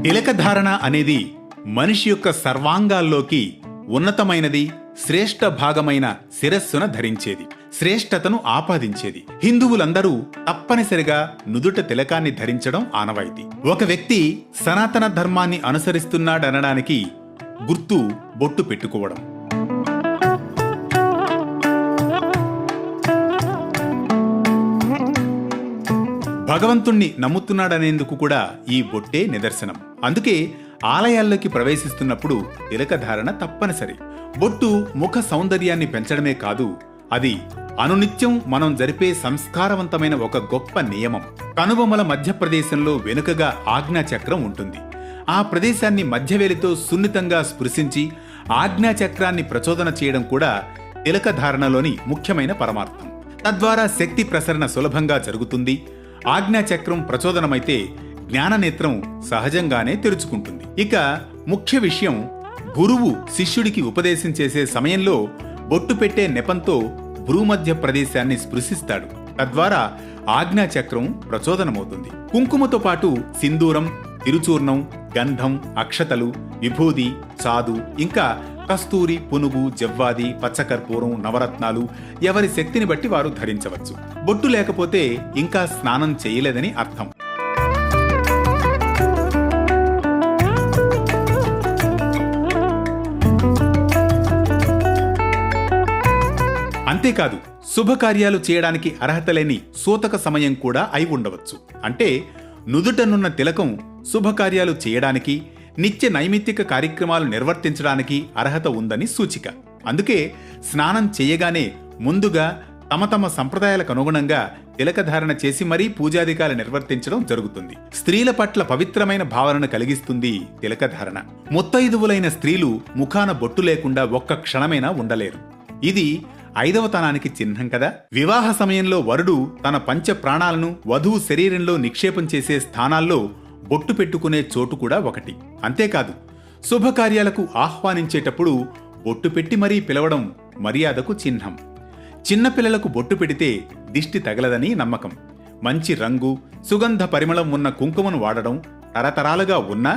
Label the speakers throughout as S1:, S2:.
S1: తిలకధారణ అనేది మనిషి యొక్క సర్వాంగాల్లోకి ఉన్నతమైనది, శ్రేష్ఠ భాగమైన శిరస్సున ధరించేది, శ్రేష్ఠతను ఆపాదించేది. హిందువులందరూ తప్పనిసరిగా నుదుట తిలకాన్ని ధరించడం ఆనవాయితీ. ఒక వ్యక్తి సనాతన ధర్మాన్ని అనుసరిస్తున్నాడనడానికి గుర్తు బొట్టు పెట్టుకోవడం. భగవంతుణ్ణి నమ్ముతున్నాడనేందుకు కూడా ఈ బొట్టే నిదర్శనం. అందుకే ఆలయాల్లోకి ప్రవేశిస్తున్నప్పుడు తిలకధారణ తప్పనిసరి. బొట్టు ముఖ సౌందర్యాన్ని పెంచడమే కాదు, అది అనునిత్యం మనం జరిపే సంస్కారవంతమైన ఒక గొప్ప నియమం. కనుబొమల మధ్యప్రదేశంలో వెనుకగా ఆజ్ఞాచక్రం ఉంటుంది. ఆ ప్రదేశాన్ని మధ్యవేలితో సున్నితంగా స్పృశించి ఆజ్ఞాచక్రాన్ని ప్రచోదన చేయడం కూడా తిలకధారణలోని ముఖ్యమైన పరమార్థం. తద్వారా శక్తి ప్రసరణ సులభంగా జరుగుతుంది. ఆజ్ఞాచక్రం ప్రచోదనమైతే జ్ఞాననేత్రం సహజంగానే తెరుచుకుంటుంది. ఇక ముఖ్య విషయం, గురువు శిష్యుడికి ఉపదేశం చేసే సమయంలో బొట్టు పెట్టే నెపంతో భ్రూమధ్య ప్రదేశాన్ని స్పృశిస్తాడు. తద్వారా ఆజ్ఞాచక్రం ప్రచోదనమవుతుంది. కుంకుమతో పాటు సింధూరం, తిరుచూర్ణం, గంధం, అక్షతలు, విభూది, చాదు, ఇంకా కస్తూరి, పునుగు, జవ్వాది, పచ్చకర్పూరం, నవరత్నాలు ఎవరి శక్తిని బట్టి వారు ధరించవచ్చు. బొట్టు లేకపోతే ఇంకా స్నానం చేయలేదని అర్థం. అంతేకాదు, శుభకార్యాలు చేయడానికి అర్హత లేని సూతక సమయం కూడా అయి ఉండవచ్చు. అంటే నుదుటనున్న తిలకం శుభకార్యాలు చేయడానికి, నిత్య నైమిత్తిక కార్యక్రమాలు నిర్వర్తించడానికి అర్హత ఉందని సూచిక. అందుకే స్నానం చేయగానే ముందుగా తమ తమ సంప్రదాయాలకు అనుగుణంగా తిలకధారణ చేసి మరీ పూజాధికాలు నిర్వర్తించడం జరుగుతుంది. స్త్రీల పట్ల పవిత్రమైన భావనను కలిగిస్తుంది తిలకధారణ. ముత్తైదువులైన స్త్రీలు ముఖాన బొట్టు లేకుండా ఒక్క క్షణమైనా ఉండలేరు. ఇది 5వ తనానికి చిహ్నం కదా. వివాహ సమయంలో వరుడు తన పంచ ప్రాణాలను వధువు శరీరంలో నిక్షేపం చేసే స్థానాల్లో బొట్టు పెట్టుకునే చోటు కూడా ఒకటి. అంతేకాదు, శుభకార్యాలకు ఆహ్వానించేటప్పుడు బొట్టు పెట్టి మరీ పిలవడం మర్యాదకు చిహ్నం. చిన్నపిల్లలకు బొట్టు పెడితే దిష్టి తగలదని నమ్మకం. మంచి రంగు, సుగంధ పరిమళం ఉన్న కుంకుమను వాడడం తరతరాలుగా ఉన్నా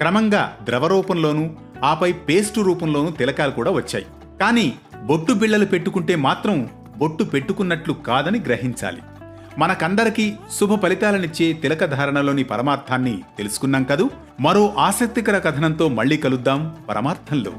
S1: క్రమంగా ద్రవరూపంలోనూ ఆపై పేస్టు రూపంలోనూ తిలకాలు కూడా వచ్చాయి. కానీ బొట్టు బిళ్ళలు పెట్టుకుంటే మాత్రం బొట్టు పెట్టుకున్నట్లు కాదని గ్రహించాలి. మనకందరికీ శుభ ఫలితాలనిచ్చే తిలకధారణలోని పరమార్థాన్ని తెలుసుకున్నాం కదూ. మరో ఆసక్తికర కథనంతో మళ్ళీ కలుద్దాం పరమార్థంలో.